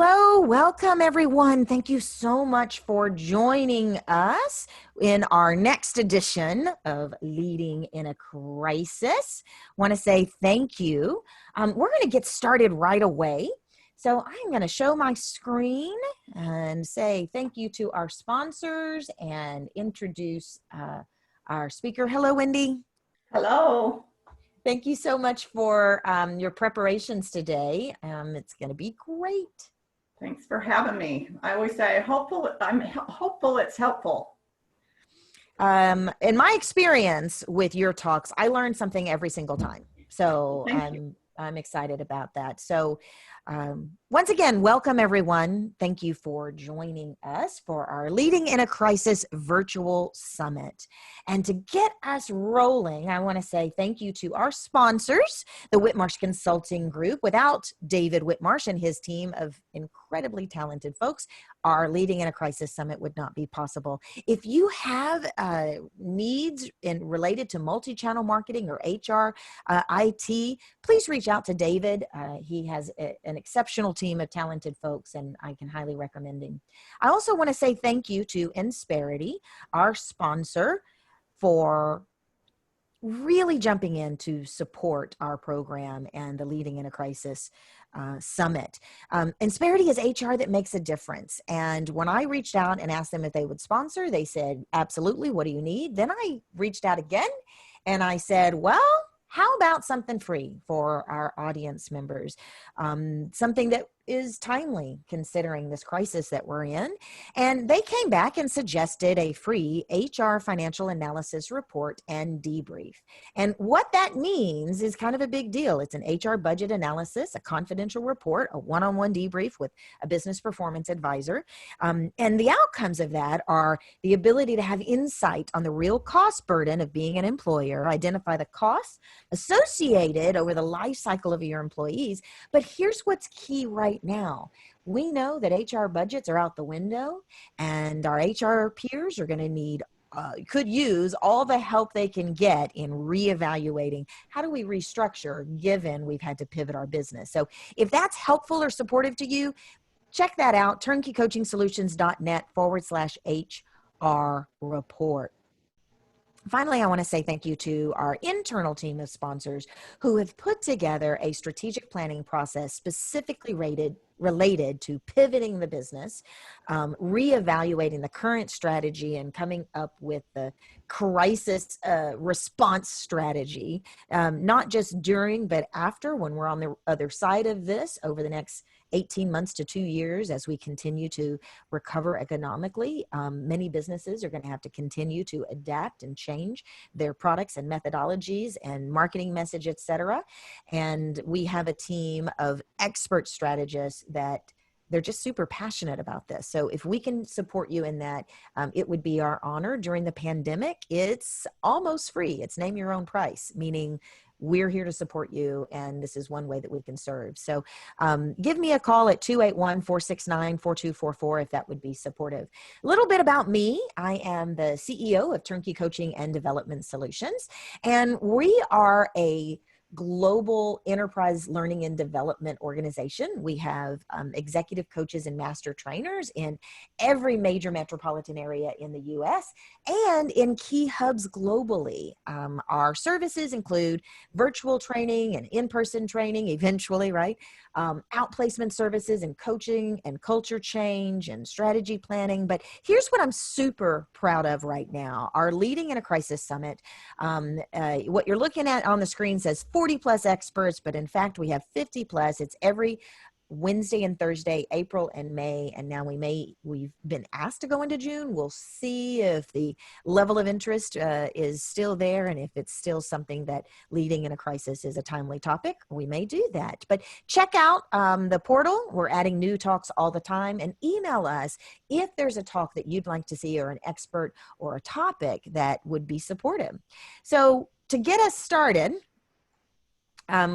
Hello, welcome everyone. Thank you so much for joining us in our next edition of Leading in a Crisis. Want to say thank you. We're going to get started right away. So I'm going to show my screen and say thank you to our sponsors and introduce our speaker. Hello, Wendy. Hello. Thank you so much for your preparations today. It's going to be great. Thanks for having me. I always say I'm hopeful it's helpful. In my experience with your talks, I learn something every single time. So I'm excited about that. So once again, welcome everyone. Thank you for joining us for our Leading in a Crisis virtual summit. And to get us rolling, I want to say thank you to our sponsors, the Whitmarsh Consulting Group. Without David Whitmarsh and his team of incredibly talented folks, our Leading in a Crisis Summit would not be possible. If you have needs related to multi-channel marketing or HR, IT, please reach out to David. He has an exceptional team of talented folks, and I can highly recommend him. I also want to say thank you to Insperity, our sponsor, for really jumping in to support our program and the Leading in a Crisis Summit. Insperity is HR that makes a difference. And when I reached out and asked them if they would sponsor, they said, absolutely, what do you need? Then I reached out again and I said, well, how about something free for our audience members? Something that is timely considering this crisis that we're in. And they came back and suggested a free HR financial analysis report and debrief. And what that means is kind of a big deal. It's an HR budget analysis, a confidential report, a one-on-one debrief with a business performance advisor. And the outcomes of that are the ability to have insight on the real cost burden of being an employer, identify the costs associated over the life cycle of your employees. But here's what's key right now. We know that HR budgets are out the window, and our HR peers are going to need could use all the help they can get in reevaluating how do we restructure given we've had to pivot our business. So if that's helpful or supportive to you, check that out, turnkeycoachingsolutions.net/HR report. Finally, I want to say thank you to our internal team of sponsors who have put together a strategic planning process specifically related to pivoting the business, reevaluating the current strategy, and coming up with the crisis response strategy, not just during, but after, when we're on the other side of this over the next 18 months to 2 years as we continue to recover economically. Many businesses are going to have to continue to adapt and change their products and methodologies and marketing message, et cetera. And we have a team of expert strategists that they're just super passionate about this. So if we can support you in that, it would be our honor. During the pandemic, it's almost free. It's name your own price, meaning we're here to support you, and this is one way that we can serve. So give me a call at 281-469-4244 if that would be supportive. A little bit about me. I am the CEO of Turnkey Coaching and Development Solutions, and we are a global enterprise learning and development organization. We have executive coaches and master trainers in every major metropolitan area in the US and in key hubs globally. Our services include virtual training and in-person training eventually, right? Outplacement services and coaching and culture change and strategy planning. But here's what I'm super proud of right now. Our Leading in a Crisis Summit, what you're looking at on the screen says 40 plus experts, but in fact we have 50 plus. It's every Wednesday and Thursday, April and May, and now we've been asked to go into June. We'll see if the level of interest is still there, and if it's still something that Leading in a Crisis is a timely topic, we may do that. But check out the portal. We're adding new talks all the time, and email us if there's a talk that you'd like to see or an expert or a topic that would be supportive. So to get us started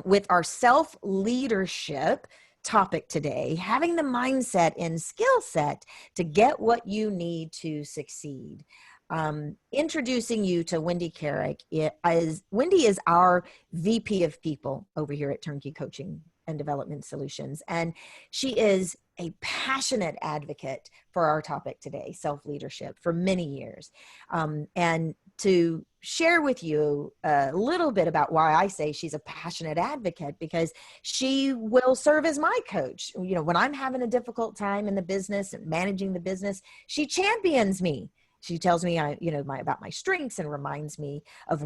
with our self-leadership topic today, having the mindset and skill set to get what you need to succeed. Introducing you to Wendy Carrick. Wendy is our VP of People over here at Turnkey Coaching and Development Solutions, and she is a passionate advocate for our topic today, self-leadership, for many years. And to share with you a little bit about why I say she's a passionate advocate, because she will serve as my coach. You know, when I'm having a difficult time in the business and managing the business, she champions me. She tells me, about my strengths and reminds me of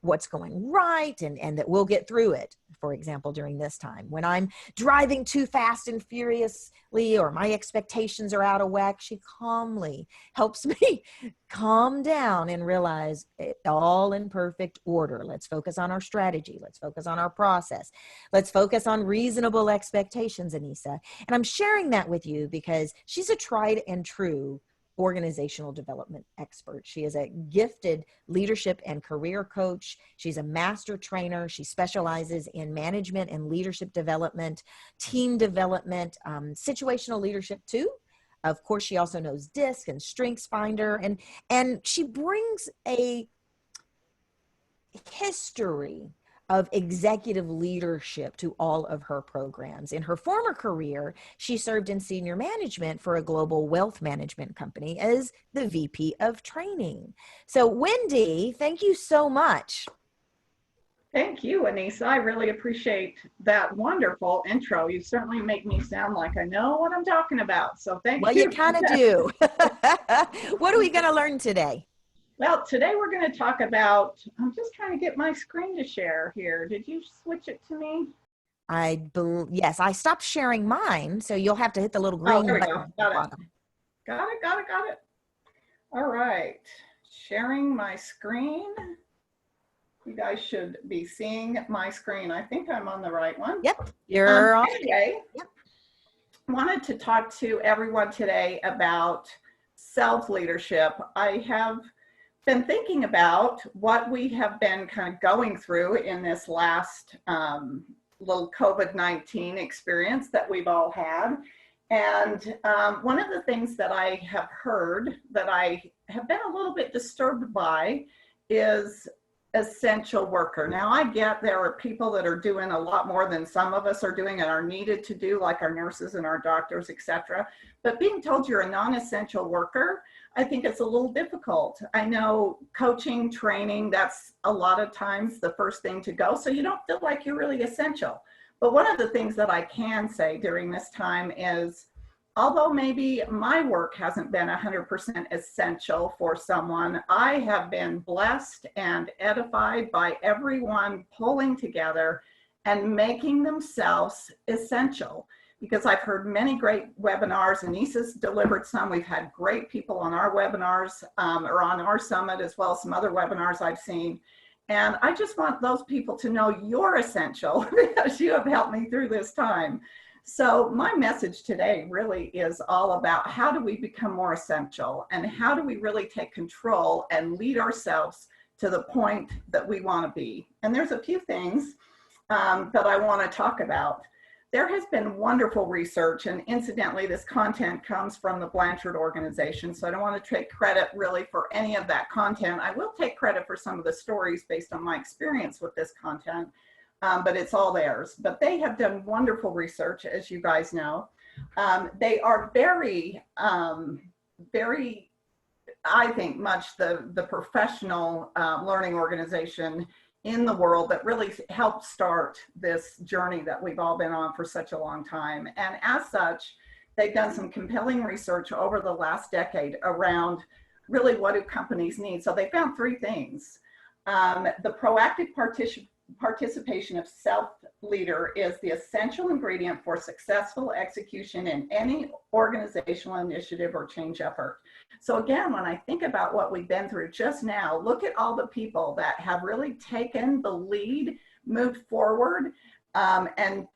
what's going right, and that we'll get through it. For example, during this time, when I'm driving too fast and furiously, or my expectations are out of whack, she calmly helps me calm down and realize it all in perfect order. Let's focus on our strategy. Let's focus on our process. Let's focus on reasonable expectations, Anissa. And I'm sharing that with you because she's a tried and true organizational development expert. She is a gifted leadership and career coach. She's a master trainer. She specializes in management and leadership development, team development, situational leadership too. Of course, she also knows DISC and Strengths Finder, and she brings a history of executive leadership to all of her programs. In her former career, she served in senior management for a global wealth management company as the VP of training. So Wendy, thank you so much. Thank you, Anissa. I really appreciate that wonderful intro. You certainly make me sound like I know what I'm talking about. So thank you. Well, you kind of do. What are we going to learn today? Well, today we're going to talk about, I'm just trying to get my screen to share here. Did you switch it to me? Yes, I stopped sharing mine, so you'll have to hit the little green there we button go. at the bottom. Got it. All right. Sharing my screen. You guys should be seeing my screen. I think I'm on the right one. Yep, you're on. Anyway, yep. Wanted to talk to everyone today about self-leadership. I have been thinking about what we have been kind of going through in this last little COVID-19 experience that we've all had. And one of the things that I have heard that I have been a little bit disturbed by is essential worker. Now, I get there are people that are doing a lot more than some of us are doing and are needed to do, like our nurses and our doctors, etc. But being told you're a non-essential worker, I think it's a little difficult. I know coaching, training, that's a lot of times the first thing to go, so you don't feel like you're really essential. But one of the things that I can say during this time is, although maybe my work hasn't been 100% essential for someone, I have been blessed and edified by everyone pulling together and making themselves essential. Because I've heard many great webinars, and Anissa's delivered some. We've had great people on our webinars or on our summit, as well as some other webinars I've seen. And I just want those people to know you're essential because you have helped me through this time. So my message today really is all about how do we become more essential, and how do we really take control and lead ourselves to the point that we want to be. And there's a few things that I want to talk about. There has been wonderful research, and incidentally, this content comes from the Blanchard organization, so I don't want to take credit really for any of that content. I will take credit for some of the stories based on my experience with this content. But it's all theirs. But they have done wonderful research, as you guys know. They are very, I think, much the professional learning organization in the world that really helped start this journey that we've all been on for such a long time. And as such, they've done some compelling research over the last decade around really what do companies need. So they found three things. The proactive participation of self-leader is the essential ingredient for successful execution in any organizational initiative or change effort. So again, when I think about what we've been through just now, look at all the people that have really taken the lead, moved forward, and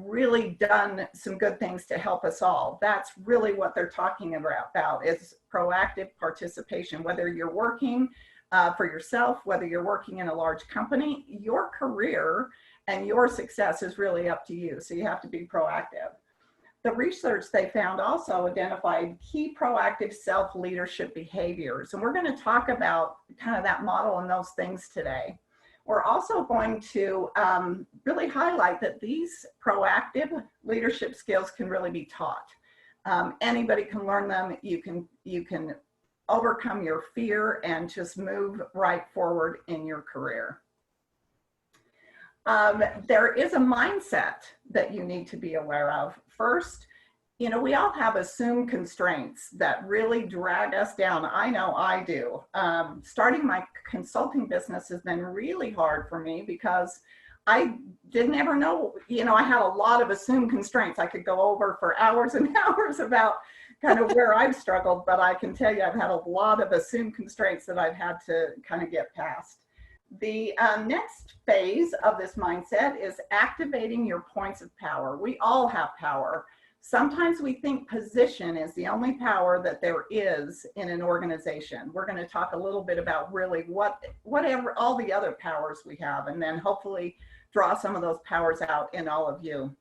really done some good things to help us all. That's really what they're talking about is proactive participation. Whether you're working for yourself, whether you're working in a large company, your career and your success is really up to you. So you have to be proactive. The research they found also identified key proactive self-leadership behaviors. And we're going to talk about kind of that model and those things today. We're also going to really highlight that these proactive leadership skills can really be taught. Anybody can learn them. You can overcome your fear and just move right forward in your career. There is a mindset that you need to be aware of. First, you know, we all have assumed constraints that really drag us down. I know I do. Starting my consulting business has been really hard for me because I didn't ever know, you know, I had a lot of assumed constraints. I could go over for hours and hours about kind of where I've struggled, but I can tell you I've had a lot of assumed constraints that I've had to kind of get past. The next phase of this mindset is activating your points of power. We all have power. Sometimes we think position is the only power that there is in an organization. We're going to talk a little bit about really whatever all the other powers we have, and then hopefully draw some of those powers out in all of you.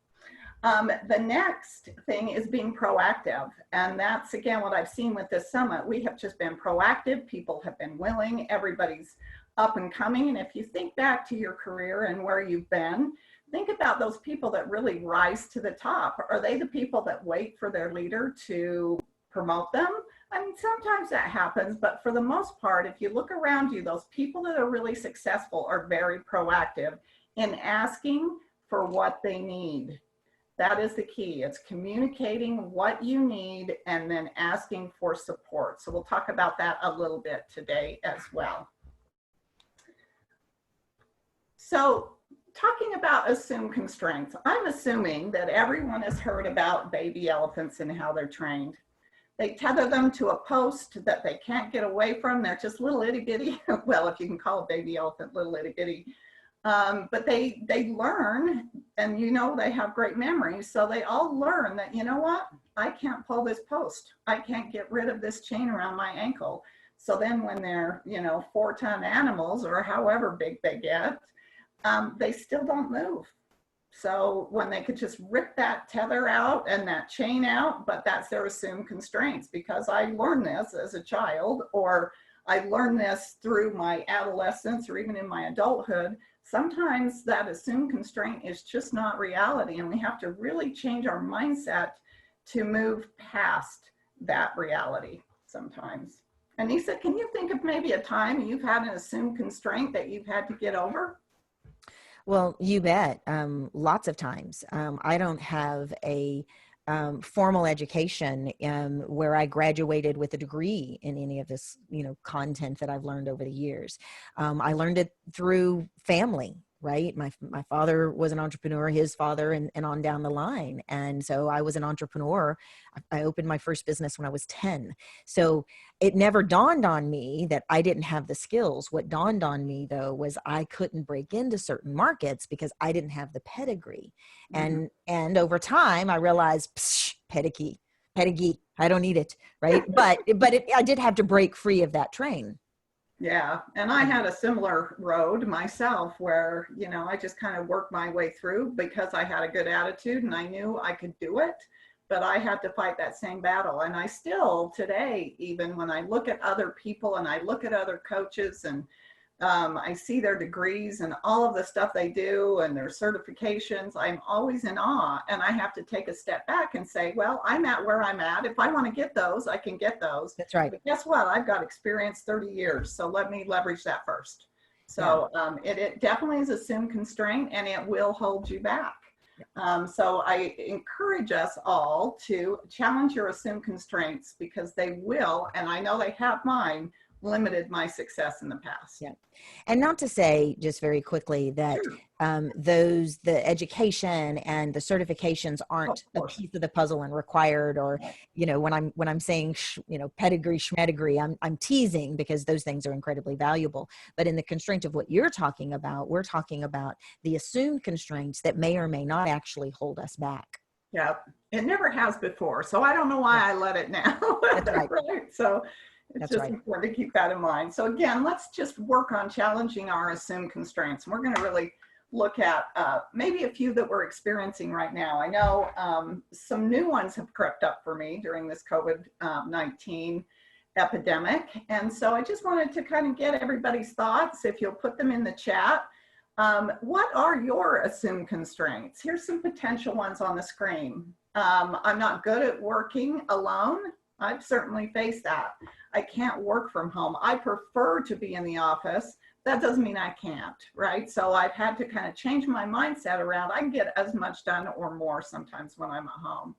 The next thing is being proactive. And that's, again, what I've seen with this summit. We have just been proactive. People have been willing. Everybody's up and coming. And if you think back to your career and where you've been, think about those people that really rise to the top. Are they the people that wait for their leader to promote them? I mean, sometimes that happens, but for the most part, if you look around you, those people that are really successful are very proactive in asking for what they need. That is the key. It's communicating what you need and then asking for support. So we'll talk about that a little bit today as well. So talking about assumed constraints, I'm assuming that everyone has heard about baby elephants and how they're trained. They tether them to a post that they can't get away from. They're just little itty bitty. Well, if you can call a baby elephant little itty bitty. But they learn, and you know, they have great memories. So they all learn that, you know what, I can't pull this post. I can't get rid of this chain around my ankle. So then when they're, you know, 4-ton animals or however big they get, they still don't move. So when they could just rip that tether out and that chain out, but that's their assumed constraints, because I learned this as a child, or I learned this through my adolescence or even in my adulthood. Sometimes that assumed constraint is just not reality, and we have to really change our mindset to move past that reality sometimes. Anissa, can you think of maybe a time you've had an assumed constraint that you've had to get over? Well, you bet. Lots of times. I don't have a formal education where I graduated with a degree in any of this, you know, content that I've learned over the years. I learned it through family, right? My father was an entrepreneur, his father, and on down the line. And so I was an entrepreneur. I opened my first business when I was 10. So it never dawned on me that I didn't have the skills. What dawned on me, though, was I couldn't break into certain markets because I didn't have the pedigree. Mm-hmm. And over time, I realized, psh, pedigree, I don't need it, right? But I did have to break free of that train. Yeah, and I had a similar road myself where, you know, I just kind of worked my way through because I had a good attitude and I knew I could do it, but I had to fight that same battle. And I still today, even when I look at other people and I look at other coaches and I see their degrees and all of the stuff they do and their certifications, I'm always in awe. And I have to take a step back and say, well, I'm at where I'm at. If I want to get those, I can get those. That's right. But guess what? I've got experience 30 years. So let me leverage that first. So it definitely is assumed constraint, and it will hold you back. So I encourage us all to challenge your assumed constraints, because they will, and I know they have mine, limited my success in the past. Yeah. And not to say, just very quickly, that Sure. the education and the certifications aren't a piece of the puzzle and required, or, you know, when I'm saying, you know, pedigree, schmedigree, I'm teasing, because those things are incredibly valuable. But in the constraint of what you're talking about, we're talking about the assumed constraints that may or may not actually hold us back. Yeah, it never has before. So I don't know why I let it now. That's right. Right. So it's That's just right. important to keep that in mind. So again, let's just work on challenging our assumed constraints. And we're going to really look at maybe a few that we're experiencing right now. I know some new ones have crept up for me during this COVID-19 epidemic. And so I just wanted to kind of get everybody's thoughts, if you'll put them in the chat. What are your assumed constraints? Here's some potential ones on the screen. I'm not good at working alone. I've certainly faced that. I can't work from home. I prefer to be in the office. That doesn't mean I can't, right? So I've had to kind of change my mindset around. I can get as much done or more sometimes when I'm at home.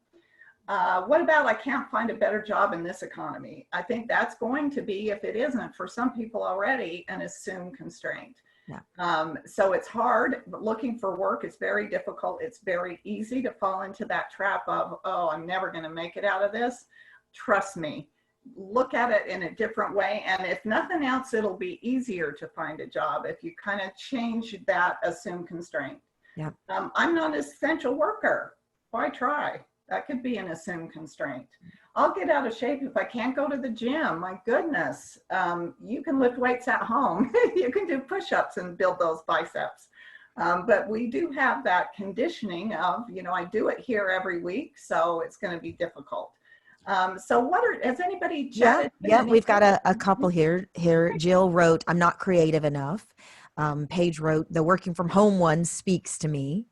What about I can't find a better job in this economy? I think that's going to be, if it isn't for some people already, an assumed constraint. Yeah. So it's hard, but looking for work is very difficult. It's very easy to fall into that trap of, oh, I'm never going to make it out of this. Trust me, look at it in a different way. And if nothing else, it'll be easier to find a job if you kind of change that assumed constraint. Yeah. I'm not an essential worker. Why try? That could be an assumed constraint. I'll get out of shape if I can't go to the gym. My goodness, you can lift weights at home. You can do push-ups and build those biceps. But we do have that conditioning of, I do it here every week, so it's going to be difficult. So has anybody chatted? Yeah, we've got a couple here. Jill wrote, I'm not creative enough. Paige wrote, the working from home one speaks to me.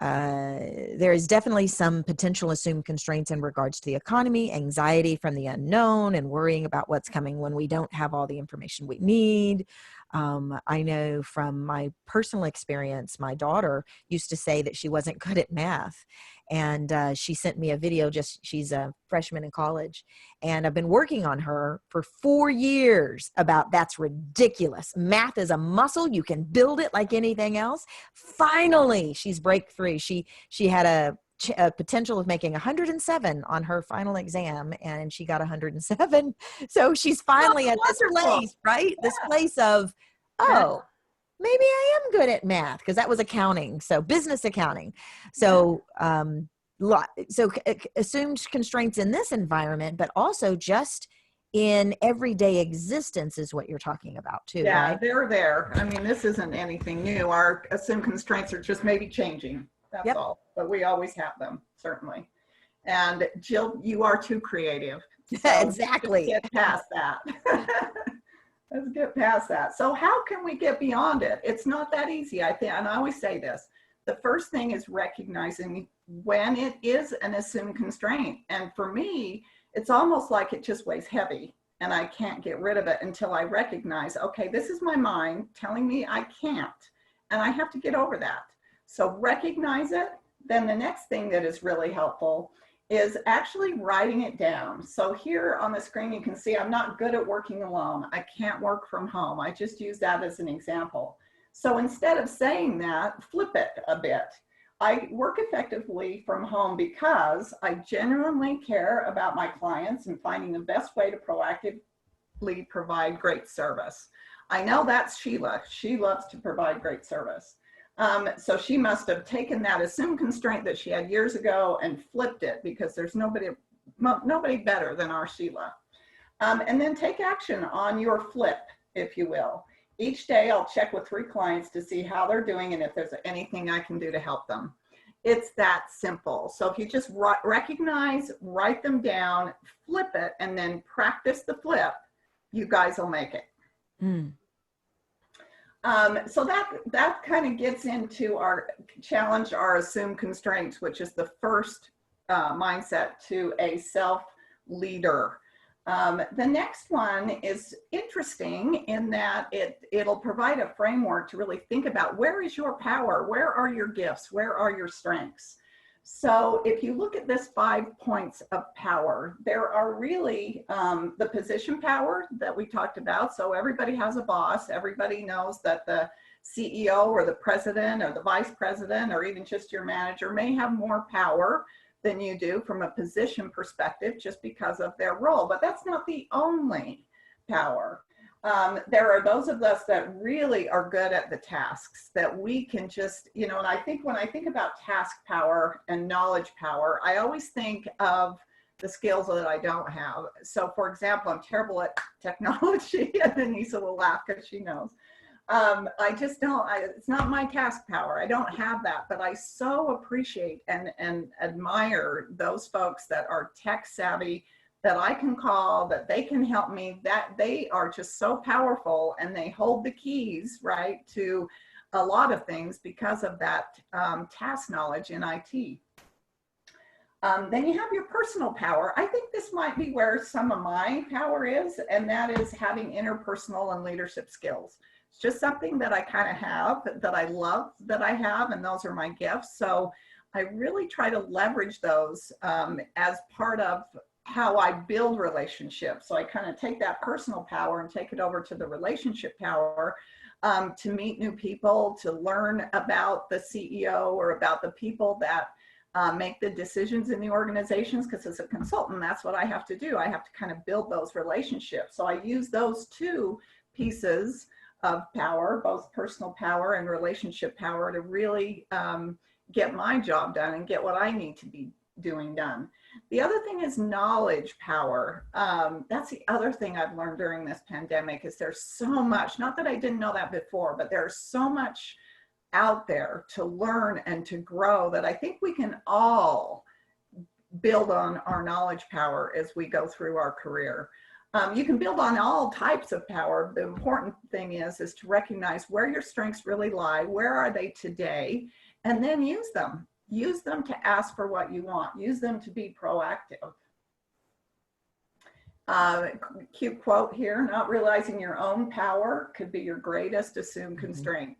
There is definitely some potential assumed constraints in regards to the economy, anxiety from the unknown, and worrying about what's coming when we don't have all the information we need. I know from my personal experience, my daughter used to say that she wasn't good at math. And she sent me a video, she's a freshman in college. And I've been working on her for 4 years about that's ridiculous. Math is a muscle. You can build it like anything else. Finally, she's breakthrough. She had a potential of making 107 on her final exam, and she got 107. So she's finally at this place, right? This place of, oh, maybe I am good at math, because that was accounting. So business accounting. So, assumed constraints in this environment, but also just in everyday existence is what you're talking about too, yeah, right? they're there. I mean, this isn't anything new. Our assumed constraints are just maybe changing. That's all. But we always have them, certainly. And Jill, you are too creative. So Exactly. Get past that. Let's get past that. So how can we get beyond it? It's not that easy, I think. And I always say this. The first thing is recognizing when it is an assumed constraint. And for me, it's almost like it just weighs heavy and I can't get rid of it until I recognize, okay, this is my mind telling me I can't, and I have to get over that. So recognize it. Then the next thing that is really helpful is actually writing it down. So here on the screen, you can see I'm not good at working alone. I can't work from home. I just use that as an example. So instead of saying that, flip it a bit. I work effectively from home because I genuinely care about my clients and finding the best way to proactively provide great service. I know that's Sheila. She loves to provide great service. So she must have taken that assumed constraint that she had years ago and flipped it, because there's nobody better than our Sheila. And then take action on your flip, if you will. Each day I'll check with 3 clients to see how they're doing and if there's anything I can do to help them. It's that simple. So if you just recognize, write them down, flip it, and then practice the flip, you guys will make it. So that kind of gets into our challenge, our assumed constraints, which is the first mindset to a self-leader. The next one is interesting in that it'll provide a framework to really think about where is your power, where are your gifts, where are your strengths. So if you look at this 5 points of power, there are really the position power that we talked about. So everybody has a boss. Everybody knows that the CEO or the president or the vice president or even just your manager may have more power than you do from a position perspective just because of their role. But that's not the only power. There are those of us that really are good at the tasks that we can just, and I think when I think about task power and knowledge power, I always think of the skills that I don't have. So for example, I'm terrible at technology, and Anissa will laugh because she knows. I just don't, it's not my task power. I don't have that, but I so appreciate and admire those folks that are tech savvy, that I can call, that they can help me, that they are just so powerful and they hold the keys, right, to a lot of things because of that task knowledge in IT. Then you have your personal power. I think this might be where some of my power is, and that is having interpersonal and leadership skills. It's just something that I kind of have, that I love that I have, and those are my gifts. So I really try to leverage those as part of how I build relationships. So I kind of take that personal power and take it over to the relationship power, to meet new people, to learn about the CEO or about the people that make the decisions in the organizations, because as a consultant, that's what I have to do. I have to kind of build those relationships. So I use those two pieces of power, both personal power and relationship power, to really get my job done and get what I need to be doing done. The other thing is knowledge power. That's the other thing I've learned during this pandemic, is there's so much, not that I didn't know that before, but there's so much out there to learn and to grow, that I think we can all build on our knowledge power as we go through our career. You can build on all types of power. The important thing is to recognize where your strengths really lie, where are they today, and then use them. Use them to ask for what you want. Use them to be proactive. Cute quote here: not realizing your own power could be your greatest assumed constraint.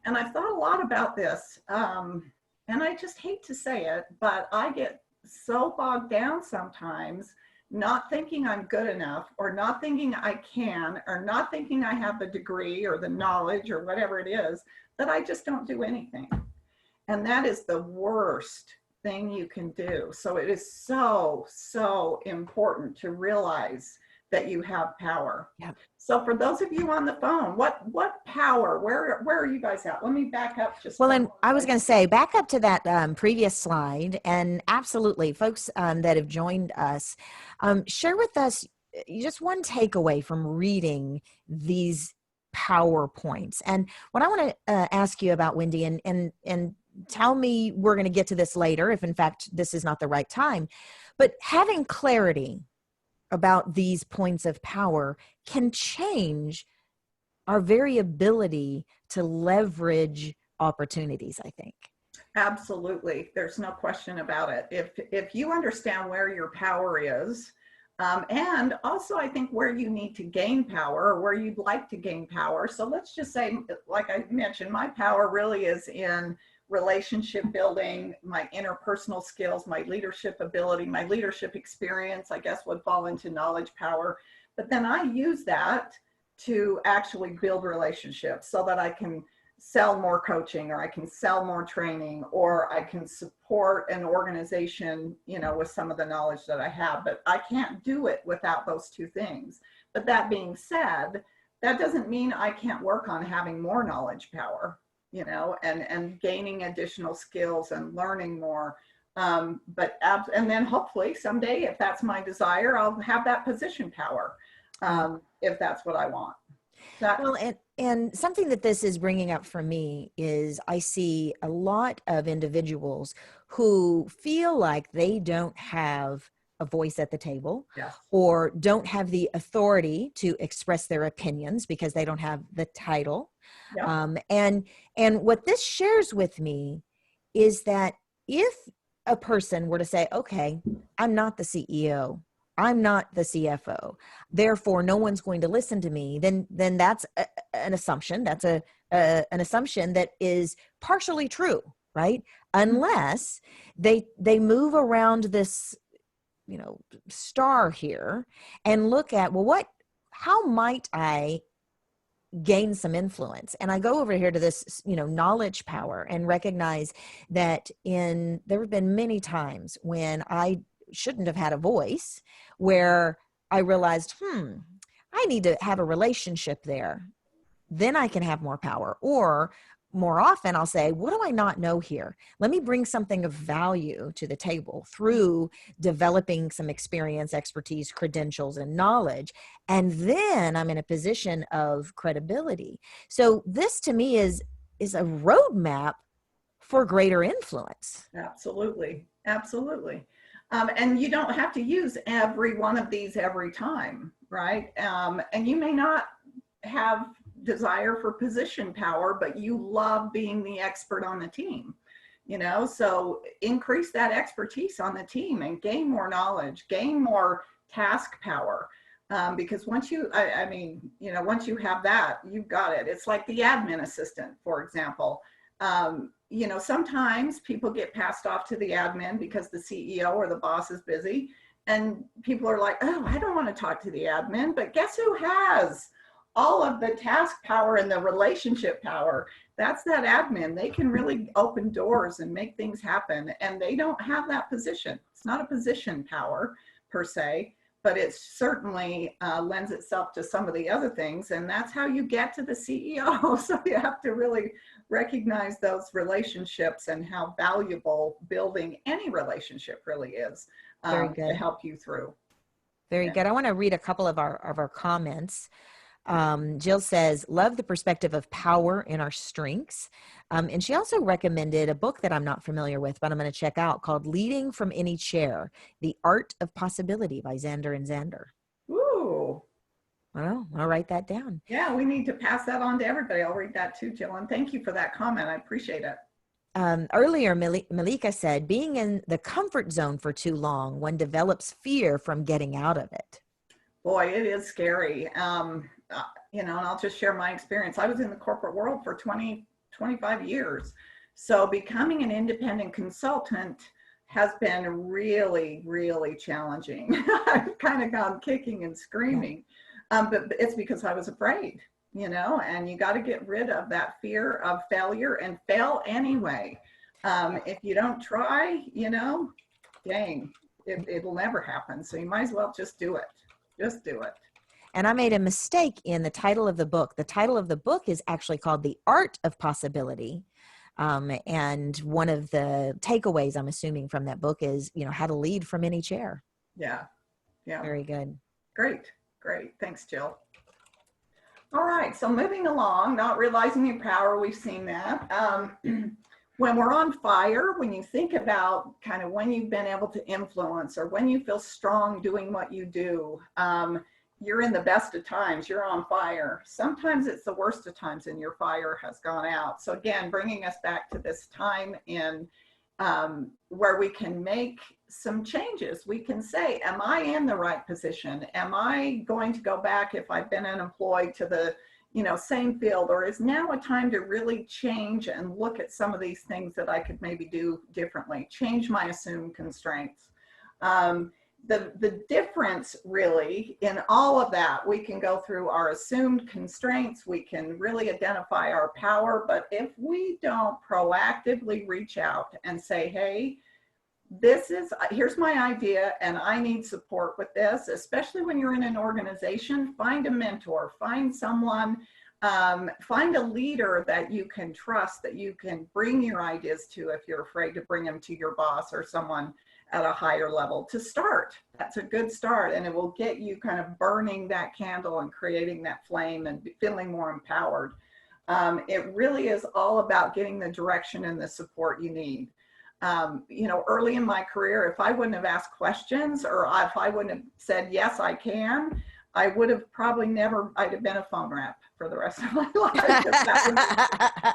And I've thought a lot about this, and I just hate to say it, but I get so bogged down sometimes, not thinking I'm good enough, or not thinking I can, or not thinking I have the degree or the knowledge or whatever it is, that I just don't do anything. And that is the worst thing you can do. So it is so, so important to realize that you have power. Yeah. So for those of you on the phone, what power, where are you guys at? Let me back up just. Well, and I was going to say, back up to that previous slide, and absolutely, folks that have joined us, share with us just one takeaway from reading these PowerPoints. And what I want to ask you about, Wendy, and tell me, we're going to get to this later, if in fact this is not the right time, but having clarity about these points of power can change our very ability to leverage opportunities, I think. Absolutely. There's no question about it. If you understand where your power is, and also I think where you need to gain power, or where you'd like to gain power. So let's just say, like I mentioned, my power really is in relationship building, my interpersonal skills, my leadership ability, my leadership experience, I guess would fall into knowledge power. But then I use that to actually build relationships, so that I can sell more coaching, or I can sell more training, or I can support an organization, with some of the knowledge that I have. But I can't do it without those two things. But that being said, that doesn't mean I can't work on having more knowledge power, and gaining additional skills and learning more. And then hopefully someday, if that's my desire, I'll have that position power, if that's what I want. Well, and something that this is bringing up for me is I see a lot of individuals who feel like they don't have a voice at the table, yes, or don't have the authority to express their opinions because they don't have the title. Yep. And what this shares with me is that if a person were to say, okay, I'm not the CEO, I'm not the CFO, therefore no one's going to listen to me, then that's an assumption. That's an assumption that is partially true, right? Unless they move around this, star here and look at, well, how might I gain some influence? And I go over here to this, knowledge power, and recognize that there have been many times when I shouldn't have had a voice, where I realized, I need to have a relationship there. Then I can have more power. Or more often I'll say, what do I not know here? Let me bring something of value to the table through developing some experience, expertise, credentials, and knowledge. And then I'm in a position of credibility. So this to me is a roadmap for greater influence. Absolutely. Absolutely. And you don't have to use every one of these every time, right? And you may not have desire for position power, but you love being the expert on the team. So increase that expertise on the team and gain more knowledge, gain more task power. Because once once you have that, you've got it. It's like the admin assistant, for example. Sometimes people get passed off to the admin because the CEO or the boss is busy, and people are like, oh, I don't want to talk to the admin. But guess who has all of the task power and the relationship power? That's that admin. They can really open doors and make things happen, and they don't have that position. It's not a position power per se, but it certainly lends itself to some of the other things, and that's how you get to the CEO. So you have to really recognize those relationships and how valuable building any relationship really is to help you through. Very good. I want to read a couple of our comments. Jill says, love the perspective of power in our strengths. And she also recommended a book that I'm not familiar with, but I'm going to check out, called Leading from Any Chair, The Art of Possibility by Zander and Zander. Ooh. Well, I'll write that down. Yeah, we need to pass that on to everybody. I'll read that too, Jill. And thank you for that comment. I appreciate it. Earlier, Malika said, being in the comfort zone for too long, one develops fear from getting out of it. Boy, it is scary. And I'll just share my experience. I was in the corporate world for 25 years. So becoming an independent consultant has been really, really challenging. I've kind of gone kicking and screaming, but it's because I was afraid, and you got to get rid of that fear of failure and fail anyway. If you don't try, dang, it'll never happen. So you might as well just do it. Just do it. And I made a mistake in the title of the book. The title of the book is actually called The Art of Possibility. And one of the takeaways I'm assuming from that book is, how to lead from any chair. Yeah. Yeah. Very good. Great. Thanks, Jill. All right. So moving along, not realizing your power. We've seen that. When we're on fire, when you think about kind of when you've been able to influence or when you feel strong doing what you do, you're in the best of times, you're on fire. Sometimes it's the worst of times and your fire has gone out. So again, bringing us back to this time in where we can make some changes. We can say, am I in the right position? Am I going to go back if I've been unemployed to the same field, or is now a time to really change and look at some of these things that I could maybe do differently, change my assumed constraints. The difference really in all of that, we can go through our assumed constraints, we can really identify our power, but if we don't proactively reach out and say, hey, here's my idea and I need support with this, especially when you're in an organization, find a mentor, find someone, find a leader that you can trust, that you can bring your ideas to if you're afraid to bring them to your boss or someone at a higher level to start. That's a good start, and it will get you kind of burning that candle and creating that flame and feeling more empowered. It really is all about getting the direction and the support you need. Early in my career, if I wouldn't have asked questions or if I wouldn't have said, yes, I can, I would have probably I'd have been a phone rep for the rest of my life.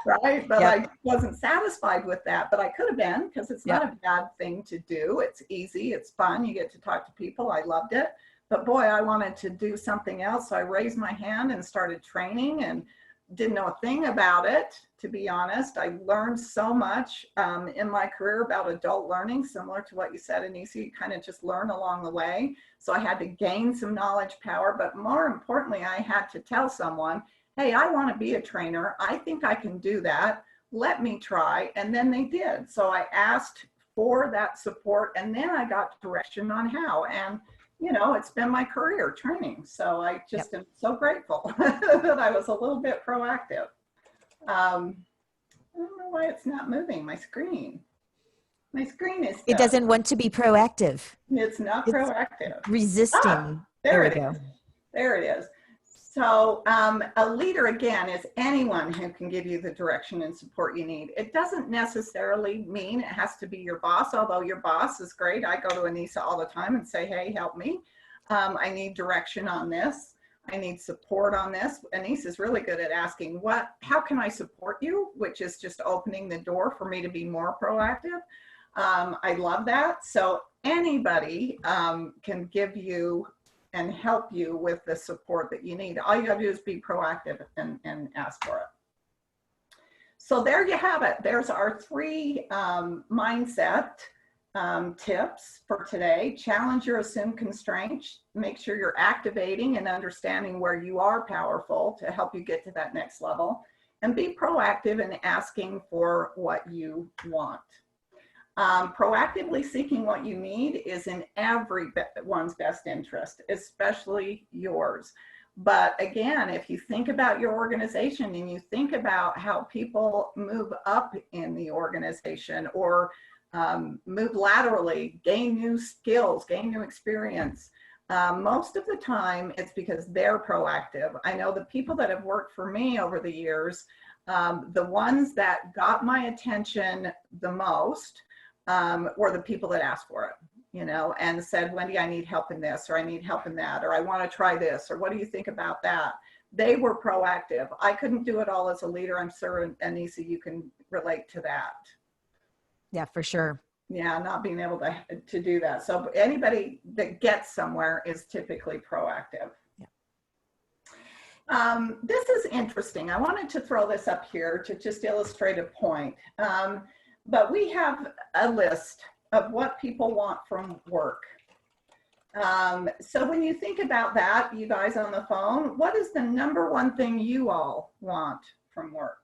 Right? But I wasn't satisfied with that, but I could have been, because it's not a bad thing to do. It's easy. It's fun. You get to talk to people. I loved it. But boy, I wanted to do something else. So I raised my hand and started training and didn't know a thing about it, to be honest. I learned so much in my career about adult learning, similar to what you said, Anissa. You kind of just learn along the way. So I had to gain some knowledge power, but more importantly, I had to tell someone, hey, I want to be a trainer. I think I can do that. Let me try. And then they did. So I asked for that support, and then I got direction on how. And it's been my career, training. So I just am so grateful that I was a little bit proactive. I don't know why it's not moving, my screen. My screen is stuck. It doesn't want to be proactive. It's not proactive. Resisting. There it is. There it is. So a leader, again, is anyone who can give you the direction and support you need. It doesn't necessarily mean it has to be your boss, although your boss is great. I go to Anissa all the time and say, hey, help me. I need direction on this. I need support on this. Anise is really good at asking, how can I support you? Which is just opening the door for me to be more proactive. I love that. So anybody can give you and help you with the support that you need. All you gotta do is be proactive and ask for it. So there you have it. There's our 3 mindset tips for today. Challenge your assumed constraints. Make sure you're activating and understanding where you are powerful to help you get to that next level. And be proactive in asking for what you want. Proactively seeking what you need is in everyone's best interest, especially yours. But again, if you think about your organization and you think about how people move up in the organization or move laterally, gain new skills, gain new experience, most of the time it's because they're proactive. I know the people that have worked for me over the years, the ones that got my attention the most were the people that asked for it. And said, Wendy, I need help in this, or I need help in that, or I want to try this, or what do you think about that? They were proactive. I couldn't do it all as a leader. I'm sure, Anissa, you can relate to that. Yeah, for sure. Yeah, not being able to do that. So anybody that gets somewhere is typically proactive. Yeah. This is interesting. I wanted to throw this up here to just illustrate a point. But we have a list of what people want from work. So when you think about that, you guys on the phone, what is the number one thing you all want from work?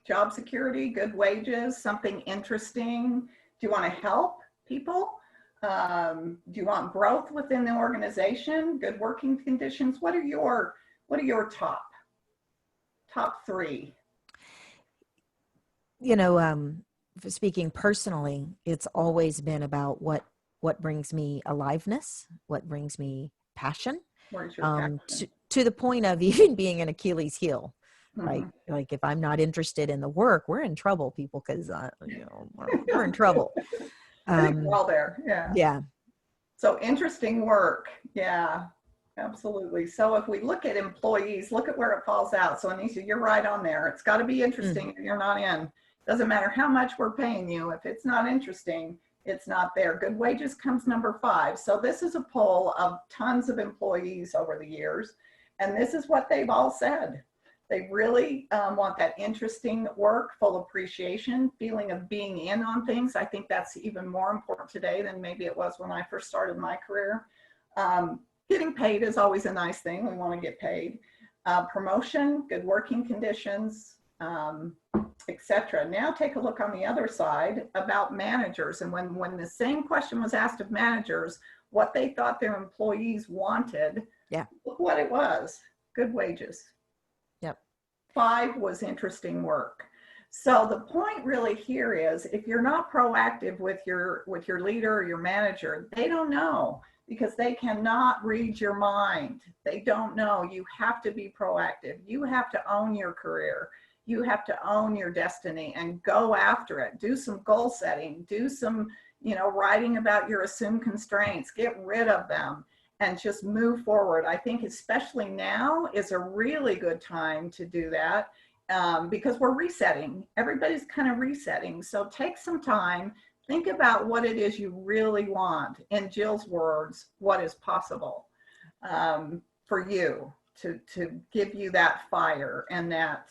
Job security, good wages, something interesting? Do you want to help people? Do you want growth within the organization? Good working conditions? What are your top 3? Speaking personally, it's always been about what brings me aliveness, what brings me passion, to the point of even being an Achilles heel, right? Mm-hmm. Like if I'm not interested in the work, we're in trouble, people, because we're in trouble. I think we're all there. Yeah. Yeah. So interesting work. Yeah. Absolutely. So if we look at employees, look at where it falls out. So Anissa, you're right on there. It's got to be interesting. If you're not in. Doesn't matter how much we're paying you. If it's not interesting, it's not there. Good wages comes number 5. So this is a poll of tons of employees over the years. And this is what they've all said. They really want that interesting work, full appreciation, feeling of being in on things. I think that's even more important today than maybe it was when I first started my career. Getting paid is always a nice thing. We want to get paid. Promotion, good working conditions, etc. Now take a look on the other side about managers. And when the same question was asked of managers, what they thought their employees wanted, look what it was. Good wages. Yep. 5 was interesting work. So the point really here is if you're not proactive with your leader or your manager, they don't know. Because they cannot read your mind. They don't know. You have to be proactive. You have to own your career. You have to own your destiny and go after it. Do some goal setting. Do some, writing about your assumed constraints. Get rid of them and just move forward. I think especially now is a really good time to do that because we're resetting. Everybody's kind of resetting. So take some time. Think about what it is you really want. In Jill's words, what is possible for you to give you that fire and that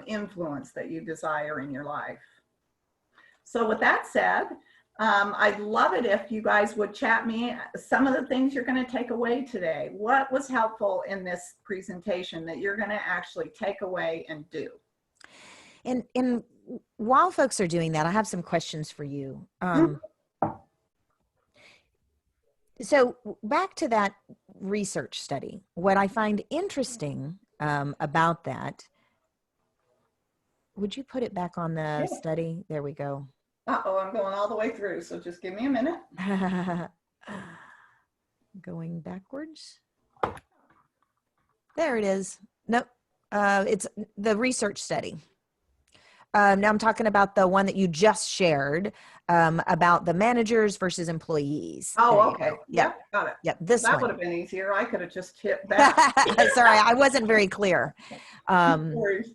influence that you desire in your life. So with that said, I'd love it if you guys would chat me some of the things you're going to take away today. What was helpful in this presentation that you're going to actually take away and do? And while folks are doing that, I have some questions for you. So back to that research study, what I find interesting about that, would you put it back on the study? There we go. Uh-oh, I'm going all the way through, so just give me a minute. Going backwards. There it is. Nope, it's the research study. Now I'm talking about the one that you just shared, about the managers versus employees. There Oh, you okay. go. Yep. Yep, got it. Yep. This That would one. have been easier. I could have just hit back. Sorry, I wasn't very clear. No Um, worries.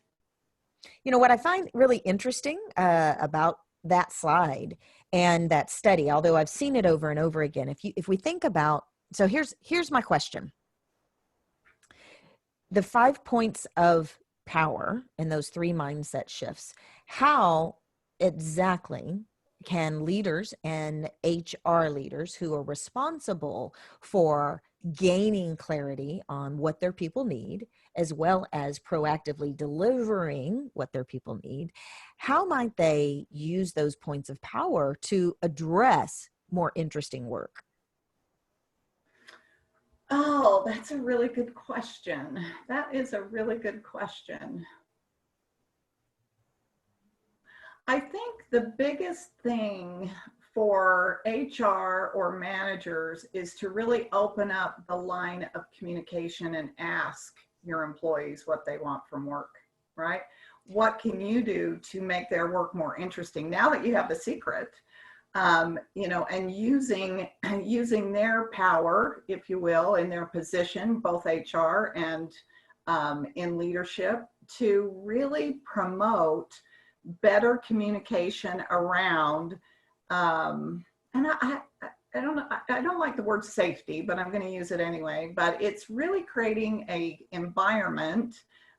what I find really interesting about that slide and that study, although I've seen it over and over again, if we think about, so here's my question. The 5 points of power in those 3 mindset shifts, how exactly can leaders and HR leaders who are responsible for gaining clarity on what their people need, as well as proactively delivering what their people need, how might they use those points of power to address more interesting work? Oh, that's a really good question. That is a really good question. I think the biggest thing for HR or managers is to really open up the line of communication and ask your employees what they want from work, right? What can you do to make their work more interesting now that you have the secret? And using their power, if you will, in their position, both HR and in leadership, to really promote better communication around, and I don't know, I don't like the word safety, but I'm going to use it anyway. But it's really creating a environment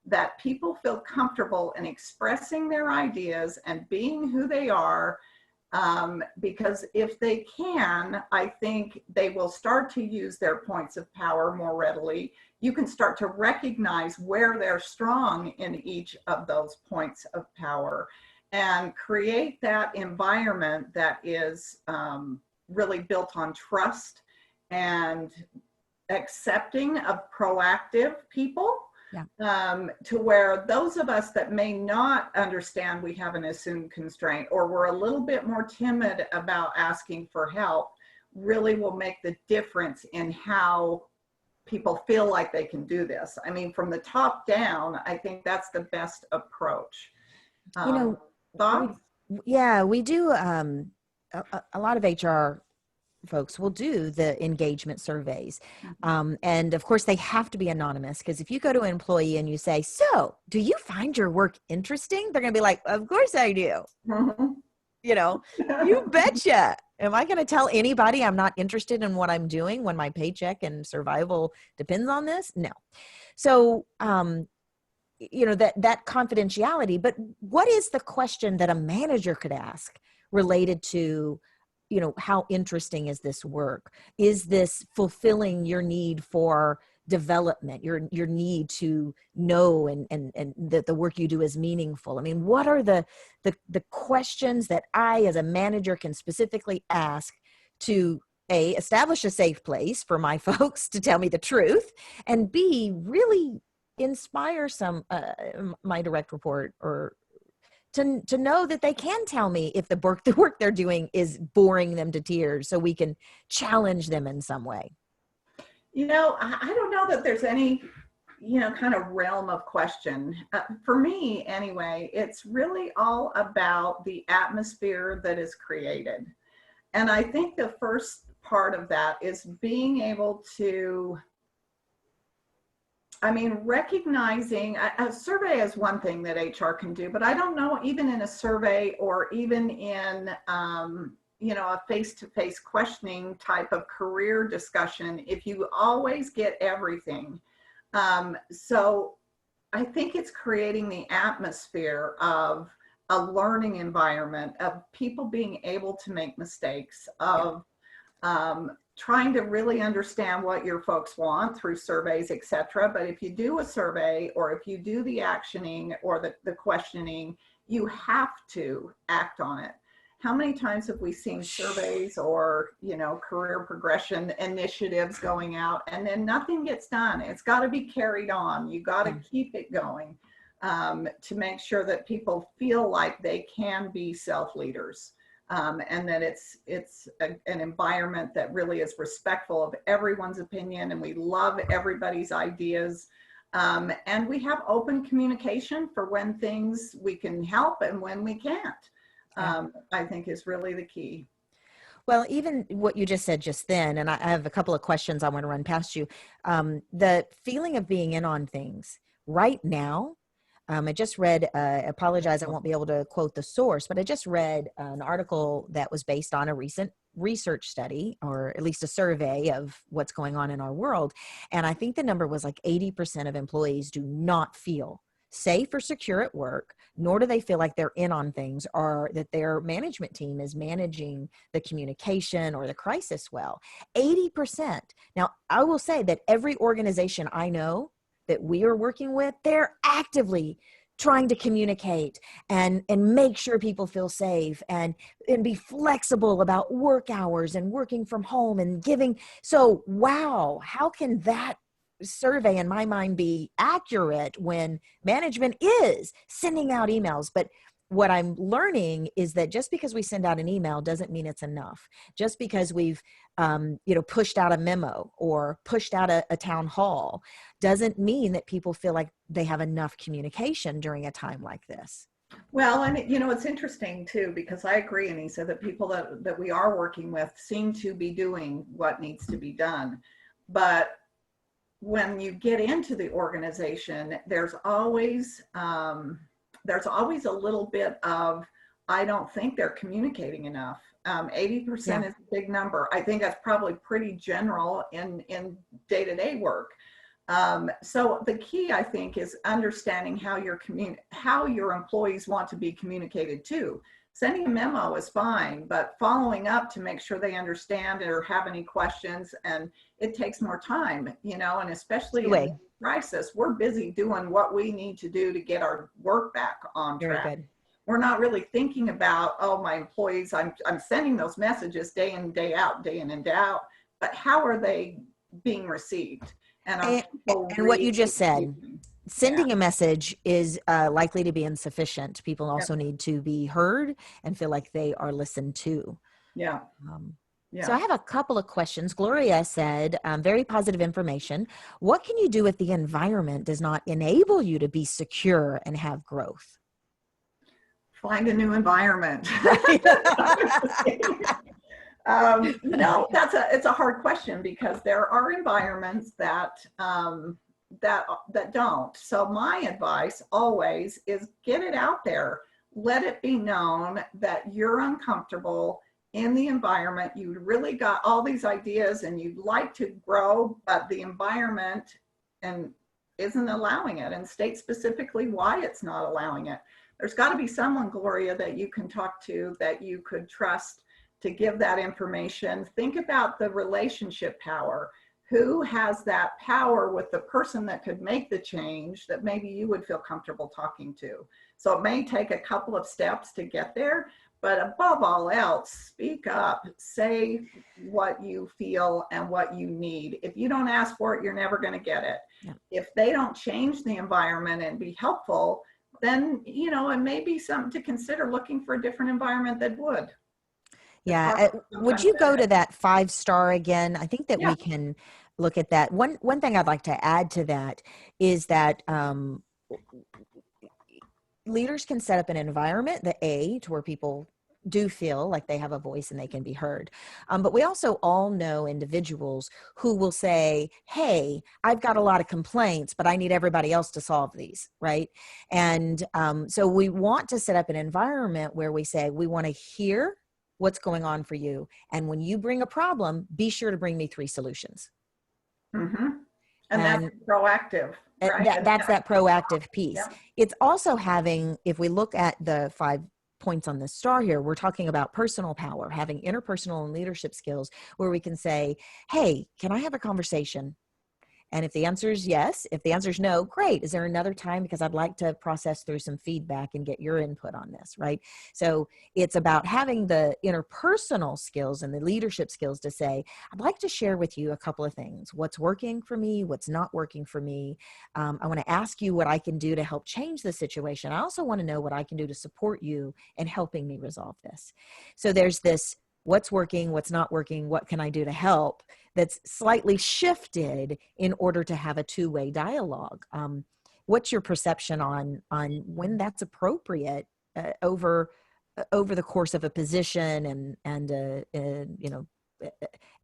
that people feel comfortable in expressing their ideas and being who they are, because if they can, I think they will start to use their points of power more readily. You can start to recognize where they're strong in each of those points of power and create that environment that is really built on trust and accepting of proactive people. Yeah. To where those of us that may not understand we have an assumed constraint, or we're a little bit more timid about asking for help, really will make the difference in how people feel like they can do this. I mean, from the top down, I think that's the best approach. Thoughts? We do. A lot of HR folks will do the engagement surveys. And of course, they have to be anonymous, because if you go to an employee and you say, "So, do you find your work interesting?" They're going to be like, "Of course I do." Mm-hmm. You betcha. Am I going to tell anybody I'm not interested in what I'm doing when my paycheck and survival depends on this? No. So, that confidentiality. But what is the question that a manager could ask related to, how interesting is this work? Is this fulfilling your need for development, your need to know and that the work you do is meaningful? I mean, what are the questions that I as a manager can specifically ask to A, establish a safe place for my folks to tell me the truth, and B, really inspire my direct report, or to know that they can tell me if the work they're doing is boring them to tears, so we can challenge them in some way. I don't know that there's any, kind of realm of question. For me, anyway, it's really all about the atmosphere that is created. And I think the first part of that is being able to, recognizing a survey is one thing that HR can do, but I don't know, even in a survey or even in, a face-to-face questioning type of career discussion, if you always get everything. So I think it's creating the atmosphere of a learning environment, of people being able to make mistakes, of trying to really understand what your folks want through surveys, et cetera. But if you do a survey, or if you do the actioning or the questioning, you have to act on it. How many times have we seen surveys or, career progression initiatives going out and then nothing gets done? It's got to be carried on. You got to keep it going, to make sure that people feel like they can be self-leaders. And that it's an environment that really is respectful of everyone's opinion, and we love everybody's ideas. And we have open communication for when things we can help and when we can't. I think is really the key. Well, even what you just said just then, and I have a couple of questions I want to run past you. The feeling of being in on things right now. I just read, apologize, I won't be able to quote the source, but I just read an article that was based on a recent research study, or at least a survey of what's going on in our world. And I think the number was like 80% of employees do not feel safe or secure at work, nor do they feel like they're in on things, or that their management team is managing the communication or the crisis well. 80%. Now, I will say that every organization I know that we are working with, they're actively trying to communicate and make sure people feel safe and be flexible about work hours and working from home and giving. So, wow, how can that survey in my mind be accurate when management is sending out emails? But what I'm learning is that just because we send out an email doesn't mean it's enough. Just because we've pushed out a memo or pushed out a town hall doesn't mean that people feel like they have enough communication during a time like this. Well, and it's interesting too, because I agree, Anissa, that people that we are working with seem to be doing what needs to be done. But when you get into the organization, there's always a little bit of, I don't think they're communicating enough. 80% is a big number. I think that's probably pretty general in day-to-day work. So the key, I think, is understanding how your employees want to be communicated to. Sending a memo is fine, but following up to make sure they understand or have any questions, and it takes more time, and especially in a crisis, we're busy doing what we need to do to get our work back on track. Very good. We're not really thinking about, oh, my employees, I'm sending those messages day in, day out, day in and day out, but how are they being received? And what you just said, sending a message is likely to be insufficient. People also need to be heard and feel like they are listened to. Yeah. So I have a couple of questions. Gloria said, very positive information. What can you do if the environment does not enable you to be secure and have growth? Find a new environment. It's a hard question, because there are environments that don't. So my advice always is get it out there. Let it be known that you're uncomfortable in the environment. You really got all these ideas and you'd like to grow, but the environment isn't allowing it, and state specifically why it's not allowing it. There's got to be someone, Gloria, that you can talk to, that you could trust to give that information. Think about the relationship power. Who has that power with the person that could make the change that maybe you would feel comfortable talking to? So it may take a couple of steps to get there, but above all else, speak up, say what you feel and what you need. If you don't ask for it, you're never going to get it. Yeah. If they don't change the environment and be helpful, then, it may be something to consider, looking for a different environment that would. Yeah. Would you go to that 5-star again? I think that we can look at that. One thing I'd like to add to that is that leaders can set up an environment, to where people do feel like they have a voice and they can be heard. But we also all know individuals who will say, hey, I've got a lot of complaints, but I need everybody else to solve these, right? And so we want to set up an environment where we say, we want to hear what's going on for you. And when you bring a problem, be sure to bring me 3 solutions. Mm-hmm. And that's proactive. Right? That's that proactive piece. Yeah. It's also having, if we look at the 5 points on the star here, we're talking about personal power, having interpersonal and leadership skills, where we can say, hey, can I have a conversation? And if the answer is yes, if the answer is no, great. Is there another time? Because I'd like to process through some feedback and get your input on this, right? So it's about having the interpersonal skills and the leadership skills to say, I'd like to share with you a couple of things. What's working for me? What's not working for me? I want to ask you what I can do to help change the situation. I also want to know what I can do to support you in helping me resolve this. So there's this, what's working, what's not working, what can I do to help? that's slightly shifted in order to have a two-way dialogue. What's your perception on when that's appropriate over the course of a position and you know,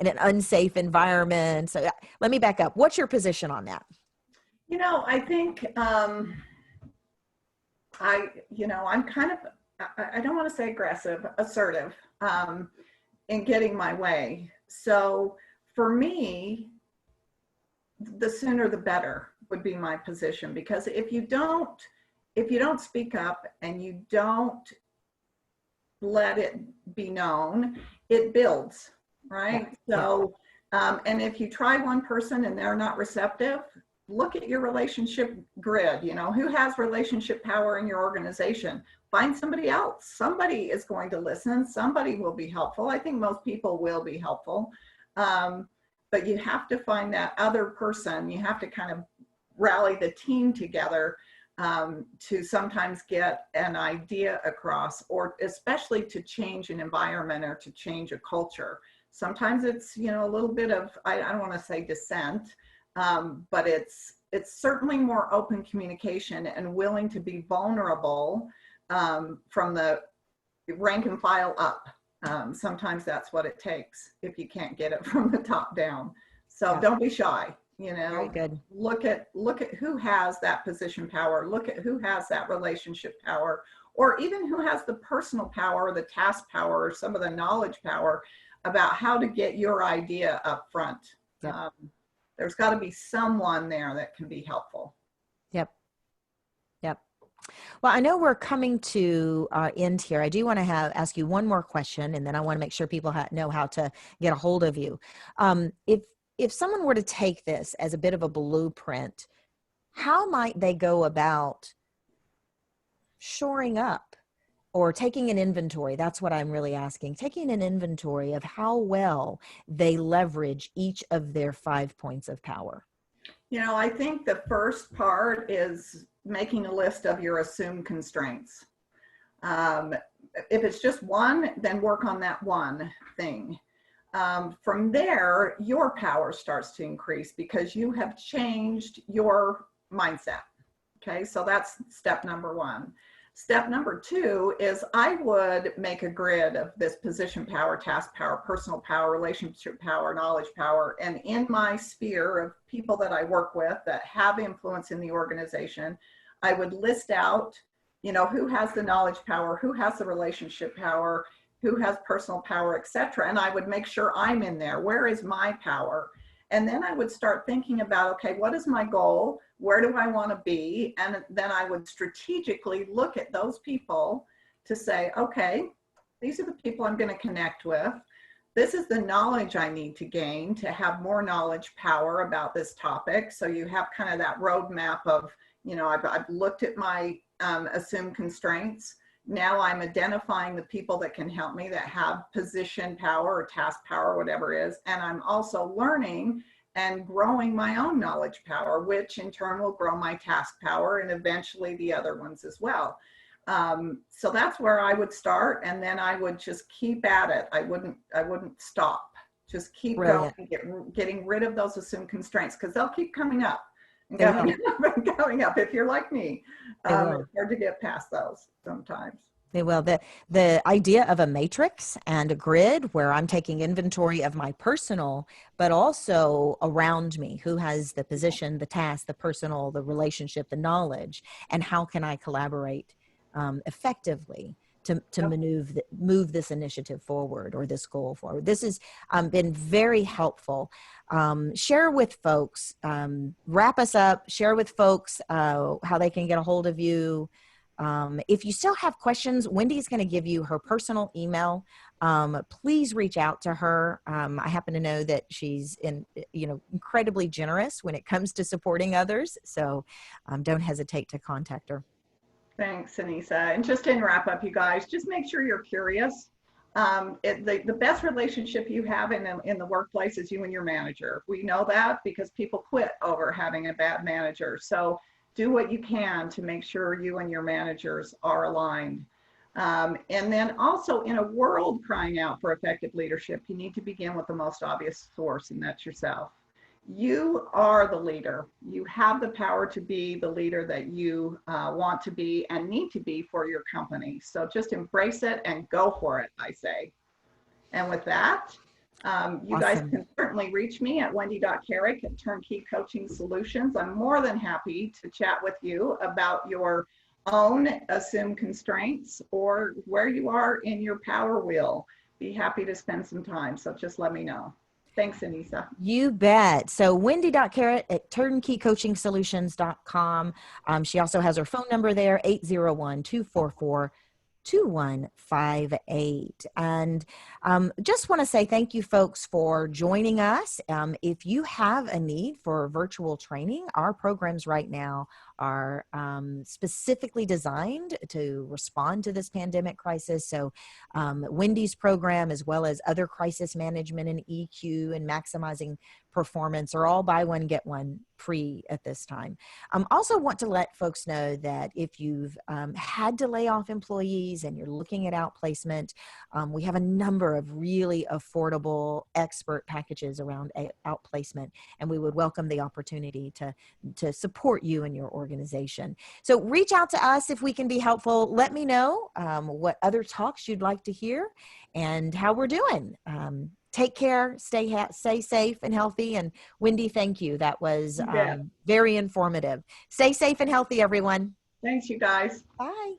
in an unsafe environment? So let me back up. What's your position on that? You know, I think I'm kind of, I don't want to say aggressive, assertive in getting my way. So for me, the sooner the better would be my position, because if you don't speak up and you don't let it be known, it builds, right? Yeah. So and if you try one person and they're not receptive, look at your relationship grid. You know, who has relationship power in your organization? Find somebody else. Somebody is going to listen. Somebody will be helpful. I think most people will be helpful. But you have to find that other person. You have to kind of rally the team together to sometimes get an idea across, or especially to change an environment or to change a culture. Sometimes it's, you know, a little bit of, I don't want to say dissent, but it's certainly more open communication and willing to be vulnerable from the rank and file up. Sometimes that's what it takes if you can't get it from the top down. So don't be shy. You know, very good. Look at who has that position power. Look at who has that relationship power, or even who has the personal power, the task power, or some of the knowledge power about how to get your idea up front. Yep. There's got to be someone there that can be helpful. Yep. Well, I know we're coming to our end here. I do want to ask you one more question, and then I want to make sure people know how to get a hold of you. If someone were to take this as a bit of a blueprint, how might they go about shoring up or taking an inventory? That's what I'm really asking. Taking an inventory of how well they leverage each of their 5 points of power. You know, I think the first part is making a list of your assumed constraints. If it's just one, then work on that one thing. From there, your power starts to increase because you have changed your mindset. Okay, so that's step number one. Step number two is I would make a grid of this position power, task power, personal power, relationship power, knowledge power, and in my sphere of people that I work with that have influence in the organization, I would list out, you know, who has the knowledge power, who has the relationship power, who has personal power, etc. And I would make sure I'm in there. Where is my power? And then I would start thinking about, okay, what is my goal? Where do I want to be? And then I would strategically look at those people to say, okay, these are the people I'm going to connect with. This is the knowledge I need to gain to have more knowledge power about this topic. So you have kind of that roadmap of, you know, I've looked at my assumed constraints. Now I'm identifying the people that can help me that have position power or task power, whatever it is. And I'm also learning and growing my own knowledge power, which in turn will grow my task power and eventually the other ones as well. So that's where I would start. And then I would just keep at it. I wouldn't stop. Just keep going, getting rid of those assumed constraints, because they'll keep coming up. Going up. If you're like me, it's hard to get past those sometimes. They will. The idea of a matrix and a grid where I'm taking inventory of my personal, but also around me, who has the position, the task, the personal, the relationship, the knowledge, and how can I collaborate effectively to move this initiative forward or this goal forward. This has been very helpful. Share with folks, wrap us up, share with folks how they can get a hold of you. If you still have questions, Wendy's going to give you her personal email. Please reach out to her. I happen to know that she's incredibly generous when it comes to supporting others. So don't hesitate to contact her. Thanks, Anissa. And just to wrap up, you guys, just make sure you're curious. The best relationship you have in the workplace is you and your manager. We know that because people quit over having a bad manager. So do what you can to make sure you and your managers are aligned. And then also, in a world crying out for effective leadership, you need to begin with the most obvious source, and that's yourself. You are the leader. You have the power to be the leader that you want to be and need to be for your company. So just embrace it and go for it, I say. And with that, you guys Awesome. can certainly reach me at wendy.carrick at Turnkey Coaching Solutions. I'm more than happy to chat with you about your own assumed constraints or where you are in your power wheel. Be happy to spend some time. So just let me know. Thanks, Anissa. You bet. So Wendy.Carrot at turnkeycoachingsolutions.com. She also has her phone number there, 801-244-2158. And just want to say thank you, folks, for joining us. If you have a need for virtual training, our programs right now are specifically designed to respond to this pandemic crisis. So Wendy's program, as well as other crisis management and EQ and maximizing performance, are all buy one, get one free at this time. Also want to let folks know that if you've had to lay off employees and you're looking at outplacement, we have a number of really affordable expert packages around outplacement, and we would welcome the opportunity to support you and your organization. So reach out to us if we can be helpful. Let me know what other talks you'd like to hear and how we're doing. Take care, stay safe and healthy. And Wendy, thank you. That was very informative. Stay safe and healthy, everyone. Thanks, you guys. Bye.